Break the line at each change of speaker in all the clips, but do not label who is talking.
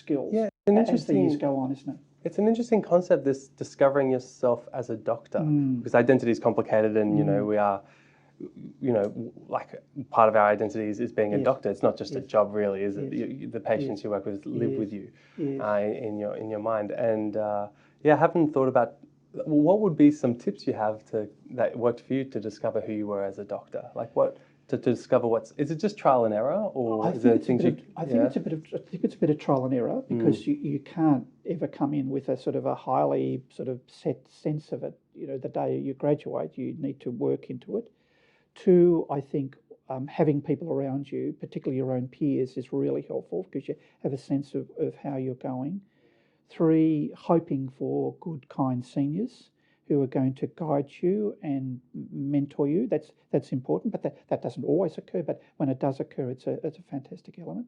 skills as the years go on, isn't it?
It's an interesting concept, this discovering yourself as a doctor, because identity is complicated, and we are, like part of our identity is being a doctor. It's not just a job, really, is it? The patients you work with live with you in your mind. And I haven't thought about what would be some tips you have that worked for you to discover who you were as a doctor. Like what to discover is it just trial and error, or is there things you?
I think it's a bit of trial and error, because you can't ever come in with a sort of a highly sort of set sense of it. The day you graduate, you need to work into it. Two, I think having people around you, particularly your own peers, is really helpful, because you have a sense of how you're going. Three, hoping for good, kind seniors who are going to guide you and mentor you. That's important, but that doesn't always occur. But when it does occur, it's a fantastic element.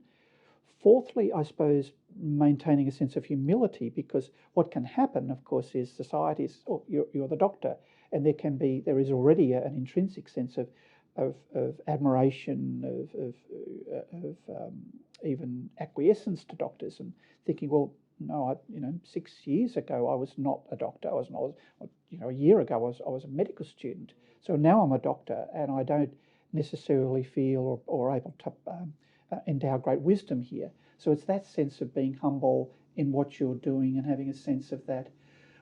Fourthly, I suppose, maintaining a sense of humility, because what can happen, of course, is society is, you're the doctor, and there is already an intrinsic sense of admiration, of even acquiescence to doctors, and thinking, well, no, 6 years ago I was not a doctor. I was a year ago I was a medical student. So now I'm a doctor, and I don't necessarily feel or able to endow great wisdom here. So it's that sense of being humble in what you're doing and having a sense of that.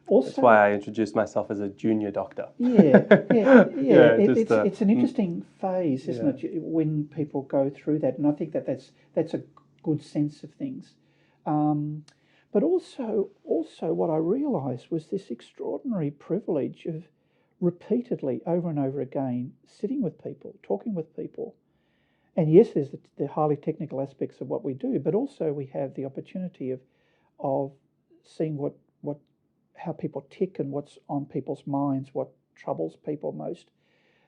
Also,
that's why I introduced myself as a junior doctor.
It's an interesting phase, isn't it, when people go through that, and I think that's a good sense of things. But also what I realised was this extraordinary privilege of repeatedly, over and over again, sitting with people, talking with people. And yes, there's the highly technical aspects of what we do, but also we have the opportunity of seeing how people tick and what's on people's minds, what troubles people most.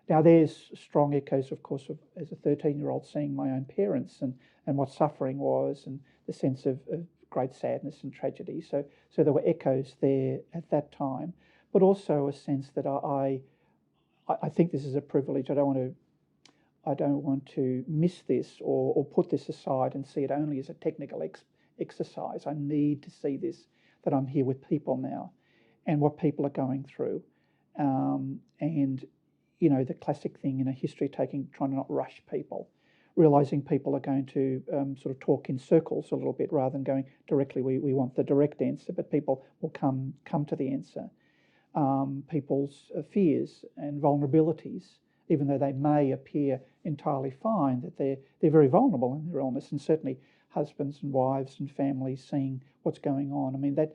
Now, there's strong echoes, of course, as a 13-year-old seeing my own parents and what suffering was, and the sense of great sadness and tragedy. So there were echoes there at that time, but also a sense that I think this is a privilege. I don't want to miss this or put this aside and see it only as a technical exercise. I need to see this, that I'm here with people now, and what people are going through, and the classic thing in a history taking, trying to not rush people, realising people are going to sort of talk in circles a little bit rather than going directly. We want the direct answer, but people will come to the answer. People's fears and vulnerabilities, even though they may appear entirely fine, that they're very vulnerable in their illness, and certainly husbands and wives and families seeing what's going on. I mean, that,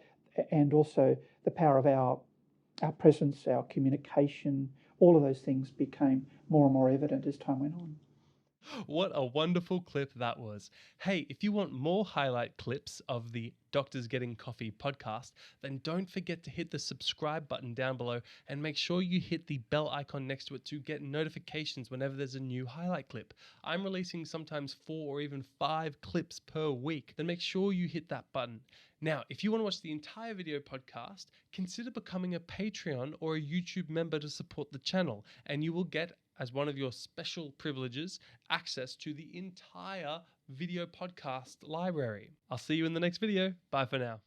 and also the power of our presence, our communication, all of those things became more and more evident as time went on.
What a wonderful clip that was. Hey, if you want more highlight clips of the Doctors Getting Coffee podcast, then don't forget to hit the subscribe button down below, and make sure you hit the bell icon next to it to get notifications whenever there's a new highlight clip. I'm releasing sometimes 4 or even 5 clips per week, then make sure you hit that button. Now, if you want to watch the entire video podcast, consider becoming a Patreon or a YouTube member to support the channel, and you will get, as one of your special privileges, access to the entire video podcast library. I'll see you in the next video. Bye for now.